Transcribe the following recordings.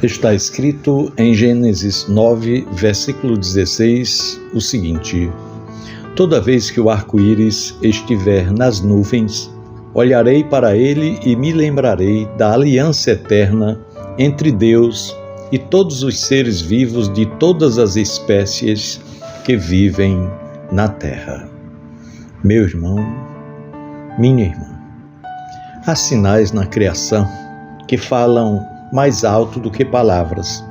Está escrito em Gênesis 9, versículo 16, o seguinte: Toda vez que o arco-íris estiver nas nuvens, olharei para ele e me lembrarei da aliança eterna entre Deus e todos os seres vivos de todas as espécies que vivem na terra. Meu irmão, minha irmã, há sinais na criação que falam mais alto do que palavras.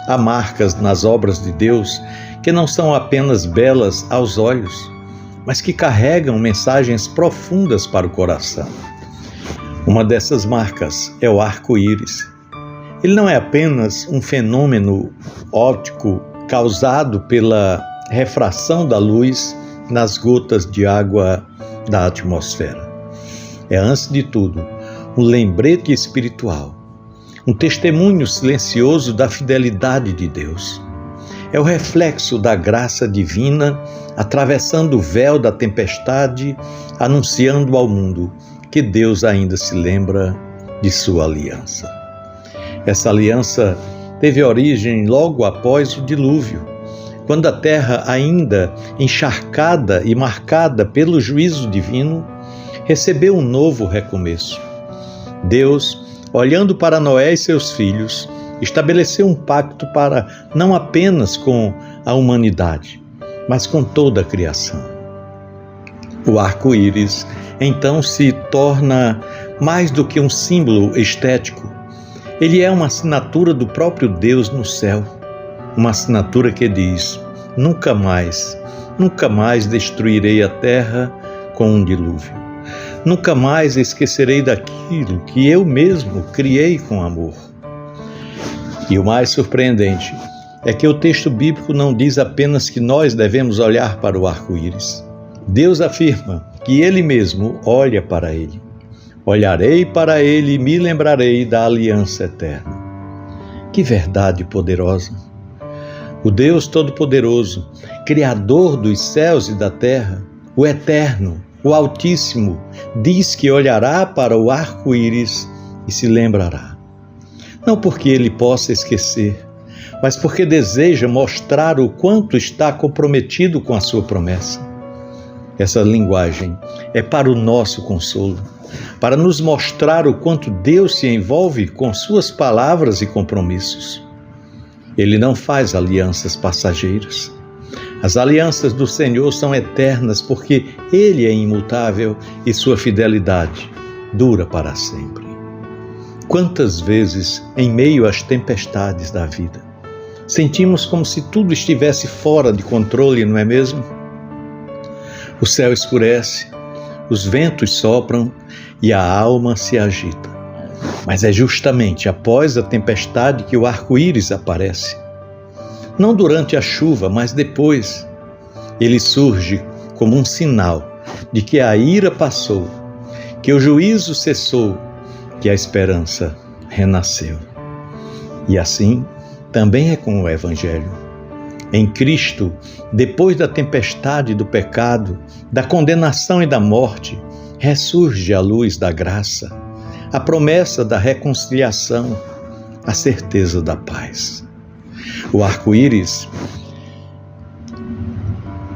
Há marcas nas obras de Deus que não são apenas belas aos olhos, mas que carregam mensagens profundas para o coração. Uma dessas marcas é o arco-íris. Ele não é apenas um fenômeno óptico causado pela refração da luz nas gotas de água da atmosfera. É, antes de tudo, um lembrete espiritual, um testemunho silencioso da fidelidade de Deus. É o reflexo da graça divina atravessando o véu da tempestade, anunciando ao mundo que Deus ainda se lembra de sua aliança. Essa aliança teve origem logo após o dilúvio, quando a terra, ainda encharcada e marcada pelo juízo divino, recebeu um novo recomeço. Deus, olhando para Noé e seus filhos, estabeleceu um pacto para não apenas com a humanidade, mas com toda a criação. O arco-íris, então, se torna mais do que um símbolo estético. Ele é uma assinatura do próprio Deus no céu, uma assinatura que diz: nunca mais destruirei a terra com um dilúvio. Nunca mais esquecerei daquilo que eu mesmo criei com amor. E o mais surpreendente é que o texto bíblico não diz apenas que nós devemos olhar para o arco-íris. Deus afirma que Ele mesmo olha para ele. Olharei para ele e me lembrarei da aliança eterna. Que verdade poderosa! O Deus Todo-Poderoso, Criador dos céus e da terra, o Eterno, o Altíssimo, diz que olhará para o arco-íris e se lembrará. Não porque ele possa esquecer, mas porque deseja mostrar o quanto está comprometido com a sua promessa. Essa linguagem é para o nosso consolo, para nos mostrar o quanto Deus se envolve com suas palavras e compromissos. Ele não faz alianças passageiras. As alianças do Senhor são eternas porque Ele é imutável e sua fidelidade dura para sempre. Quantas vezes, em meio às tempestades da vida, sentimos como se tudo estivesse fora de controle, não é mesmo? O céu escurece, os ventos sopram e a alma se agita. Mas é justamente após a tempestade que o arco-íris aparece. Não durante a chuva, mas depois. Ele surge como um sinal de que a ira passou, que o juízo cessou, que a esperança renasceu. E assim também é com o Evangelho. Em Cristo, depois da tempestade do pecado, da condenação e da morte, ressurge a luz da graça, a promessa da reconciliação, a certeza da paz. O arco-íris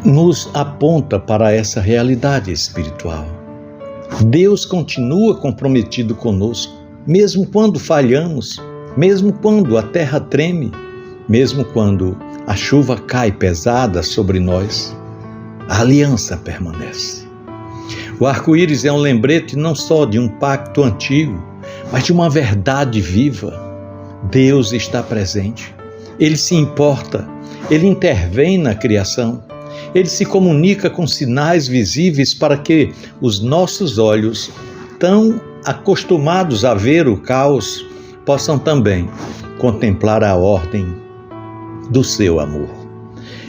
nos aponta para essa realidade espiritual. Deus continua comprometido conosco, mesmo quando falhamos, mesmo quando a terra treme, mesmo quando a chuva cai pesada sobre nós. A aliança permanece. O arco-íris é um lembrete não só de um pacto antigo, mas de uma verdade viva. Deus está presente. Ele se importa. Ele intervém na criação. Ele se comunica com sinais visíveis para que os nossos olhos, tão acostumados a ver o caos, possam também contemplar a ordem do seu amor.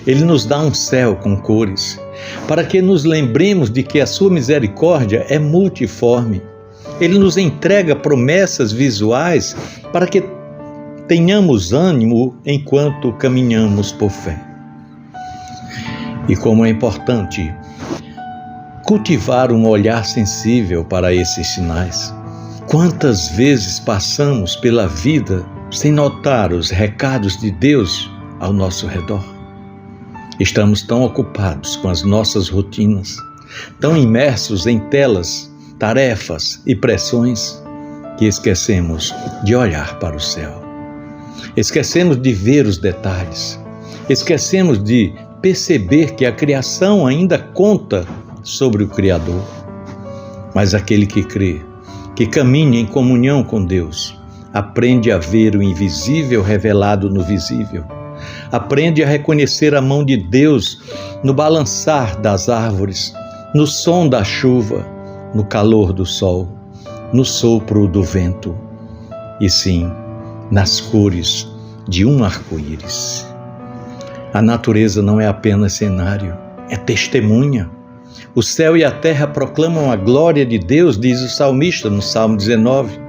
Ele nos dá um céu com cores, para que nos lembremos de que a sua misericórdia é multiforme. Ele nos entrega promessas visuais para que tenhamos ânimo enquanto caminhamos por fé. E como é importante cultivar um olhar sensível para esses sinais. Quantas vezes passamos pela vida sem notar os recados de Deus ao nosso redor? Estamos tão ocupados com as nossas rotinas, tão imersos em telas, tarefas e pressões, que esquecemos de olhar para o céu. Esquecemos de ver os detalhes. Esquecemos de perceber que a criação ainda conta sobre o Criador. Mas aquele que crê, que caminha em comunhão com Deus, aprende a ver o invisível revelado no visível. Aprende a reconhecer a mão de Deus no balançar das árvores, no som da chuva, no calor do sol, no sopro do vento, e sim, nas cores de um arco-íris. A natureza não é apenas cenário, é testemunha. O céu e a terra proclamam a glória de Deus, diz o salmista no Salmo 19.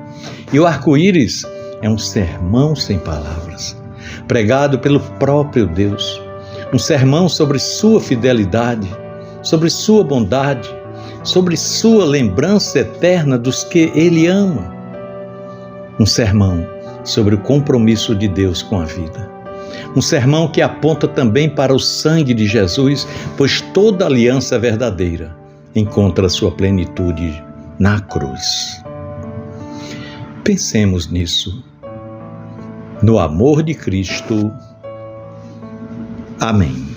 E o arco-íris é um sermão sem palavras, pregado pelo próprio Deus. Um sermão sobre sua fidelidade, sobre sua bondade, sobre sua lembrança eterna dos que Ele ama. Um sermão sobre o compromisso de Deus com a vida. Um sermão que aponta também para o sangue de Jesus, pois toda aliança verdadeira encontra sua plenitude na cruz. Pensemos nisso, no amor de Cristo. Amém.